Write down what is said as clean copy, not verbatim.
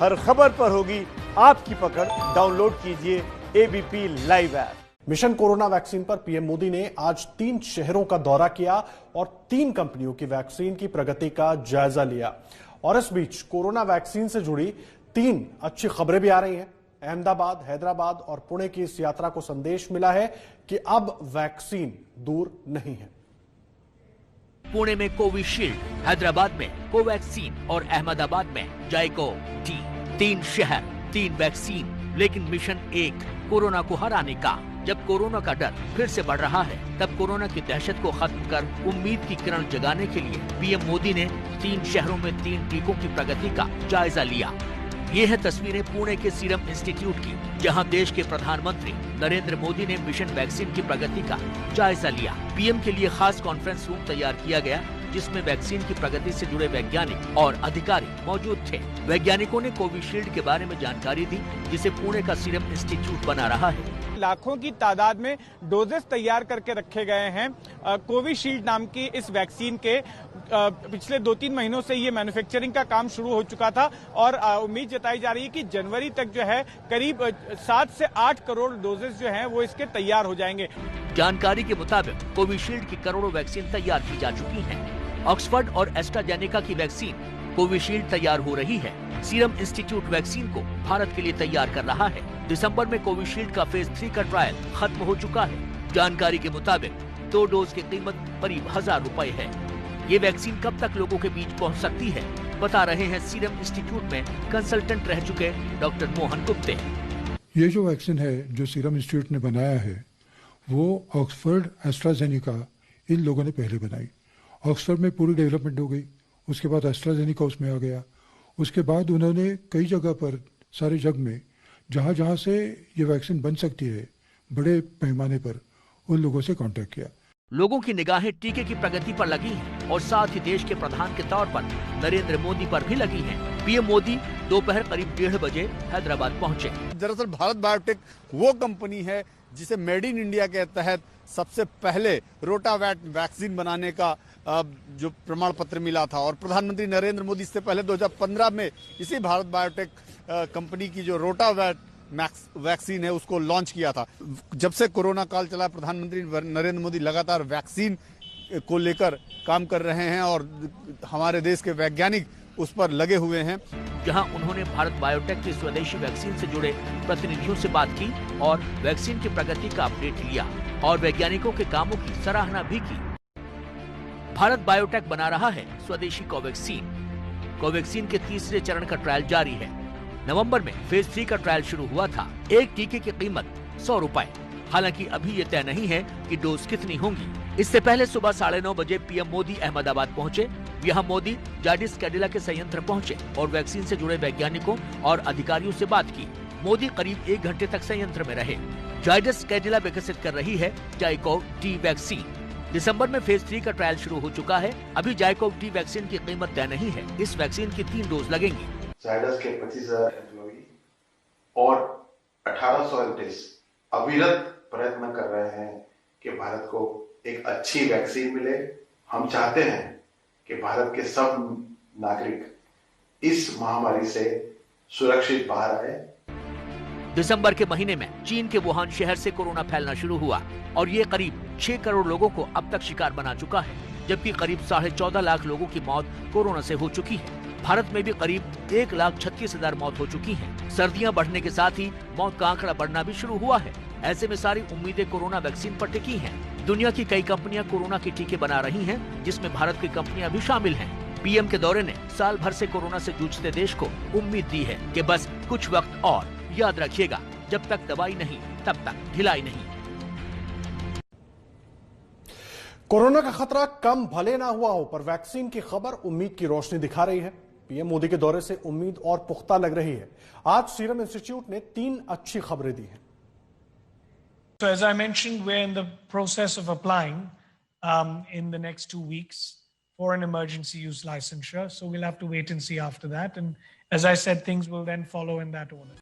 हर खबर पर होगी आपकी पकड़। डाउनलोड कीजिए ABP live app. Mission corona vaccine पर पीएम मोदी ने आज 3 शहरों का दौरा किया और 3 कंपनियों की वैक्सीन की प्रगति का जायजा लिया। और इस बीच कोरोना वैक्सीन से जुड़ी 3 अच्छी खबरें भी आ रही हैं। अहमदाबाद, हैदराबाद और पुणे की इस यात्रा को संदेश मिला है कि अब वैक्सीन दूर नहीं है। पुणे में कोविशील्ड, हैदराबाद में कोवैक्सीन और अहमदाबाद में जाइकोव-डी। 3 शहर, 3 वैक्सीन, लेकिन मिशन एक, कोरोना को हराने का। जब कोरोना का डर फिर से बढ़ रहा है, तब कोरोना की दहशत को खत्म कर उम्मीद की किरण जगाने के लिए पीएम मोदी ने 3 शहरों में 3 टीकों की प्रगति का जायजा लिया। ये है तस्वीरें पुणे के सीरम इंस्टीट्यूट की, जहां देश के प्रधानमंत्री नरेंद्र मोदी ने मिशन वैक्सीन की प्रगति का जायजा लिया। पीएम के लिए खास कॉन्फ्रेंस रूम तैयार किया गया, जिसमें वैक्सीन की प्रगति से जुड़े वैज्ञानिक और अधिकारी मौजूद थे। वैज्ञानिकों ने कोविशील्ड के बारे में जानकारी दी, जिसे पुणे का सीरम इंस्टीट्यूट बना रहा है। लाखों की तादाद में डोजेस तैयार करके रखे गए हैं। कोविशील्ड नाम की इस वैक्सीन के पिछले 2-3 महीनों से ये मैन्युफैक्चरिंग का काम शुरू हो चुका था और उम्मीद जताई जा रही है कि जनवरी तक जो है करीब 7 से 8 करोड़ डोजेस जो हैं वो इसके तैयार हो जाएंगे। जानकारी के मुताबिक कोविशील्ड की करोड़ों वैक्सीन तैयार की जा चुकी हैं। ऑक्सफोर्ड और एस्ट्राजेनेका की वैक्सीन कोविशील्ड तैयार हो रही है। सीरम इंस्टीट्यूट वैक्सीन को भारत के लिए तैयार कर रहा है। दिसंबर में कोविशील्ड का फेज 3 का ट्रायल खत्म हो चुका है। जानकारी के मुताबिक 2 डोज की कीमत करीब 1000 रुपए है। ये वैक्सीन कब तक लोगों के बीच पहुंच सकती है, बता रहे हैं सीरम इंस्टीट्यूट में कंसल्टेंट रह चुके डॉक्टर मोहन गुप्ते। ये जो वैक्सीन है जो सीरम इंस्टीट्यूट ने बनाया है, वो ऑक्सफोर्ड, एस्ट्राजेनेका इन लोगों ने पहले बनाई। ऑक्सफोर्ड में पूरी डेवलपमेंट हो गई, उसके बाद एस्ट्राजेनेका उसमें आ गया। उसके बाद उन्होंने कई जगह पर सारे जग में जहाँ जहाँ से ये वैक्सीन बन सकती है बड़े पैमाने पर, उन लोगों से कांटेक्ट किया। लोगों की निगाहें टीके की प्रगति पर लगी हैं और साथ ही देश के प्रधान के तौर पर नरेंद्र मोदी पर भी लगी हैं। पीएम मोदी दोपहर करीब 1:30 बजे हैदराबाद पहुंचे। दरअसल भारत बायोटेक वो कंपनी है जिसे मेड इन इंडिया के तहत सबसे पहले रोटावैट वैक्सीन बनाने का जो प्रमाण पत्र मिला था और प्रधानमंत्री नरेंद्र मोदी इससे पहले 2015 में इसी भारत बायोटेक कंपनी की जो रोटावैट वैक्सीन है उसको लॉन्च किया था। जब से कोरोना काल चला, प्रधानमंत्री नरेंद्र मोदी लगातार वैक्सीन को लेकर काम कर रहे हैं और हमारे देश के वैज्ञानिक उस पर लगे हुए हैं। जहां उन्होंने भारत बायोटेक की स्वदेशी वैक्सीन से जुड़े प्रतिनिधियों से बात की और वैक्सीन की प्रगति का अपडेट लिया और वैज्ञानिकों के कामों की सराहना भी की। भारत बायोटेक बना रहा है स्वदेशी कोवैक्सीन। कोवैक्सीन के तीसरे चरण का ट्रायल जारी है। नवंबर में फेज 3 का ट्रायल शुरू हुआ था। एक टीके की कीमत 100 रुपए। हालांकि अभी ये तय नहीं है कि डोज कितनी होंगी। इससे पहले सुबह 9:30 बजे पीएम मोदी अहमदाबाद पहुंचे। यहाँ मोदी जायडस कैडिला के संयंत्र पहुंचे और वैक्सीन से जुड़े वैज्ञानिकों और अधिकारियों से बात की। मोदी करीब 1 घंटे तक संयंत्र में रहे। जायडस कैडिला विकसित कर रही है जाइकोव-डी वैक्सीन। दिसंबर में फेज 3 का ट्रायल शुरू हो चुका है। अभी जाइकोव-डी वैक्सीन की कीमत तय नहीं है। इस वैक्सीन की 3 डोज लगेंगी। जायडस के 25,000 एम्प्लॉई और 1800 साइंटिस्ट अविरत प्रयत्न कर रहे हैं कि भारत को एक अच्छी वैक्सीन मिले। हम चाहते हैं कि भारत के सब नागरिक इस महामारी से सुरक्षित बाहर आए। दिसंबर के महीने में चीन के वुहान शहर से कोरोना फैलना शुरू हुआ और ये करीब 6 करोड़ लोगों को अब तक शिकार बना चुका है, जबकि करीब 14.5 लाख लोगों की मौत कोरोना से हो चुकी है। भारत में भी करीब 1,36,000 मौत हो चुकी हैं। सर्दियां बढ़ने के साथ ही मौत का आंकड़ा बढ़ना भी शुरू हुआ है। ऐसे में सारी उम्मीदें कोरोना वैक्सीन पर टिकी हैं। दुनिया की कई कंपनियां कोरोना के टीके बना रही हैं, जिसमें भारत की कंपनियां भी शामिल हैं। पीएम के दौरे ने साल भर से कोरोना से जूझते देश को उम्मीद दी है कि बस कुछ वक्त और। याद रखिएगा, जब तक दवाई नहीं तब तक ढिलाई नहीं। कोरोना का खतरा कम भले ना हुआ हो, पर वैक्सीन की खबर उम्मीद की रोशनी दिखा रही है। पीएम मोदी के दौरे से उम्मीद और पुख्ता लग रही है। आज सीरम इंस्टीट्यूट ने 3 अच्छी खबरें दी हैं। So as I mentioned, we're in the process of applying in the next 2 weeks for an emergency use licensure. So we'll have to wait and see after that. And as I said, things will then follow in that order.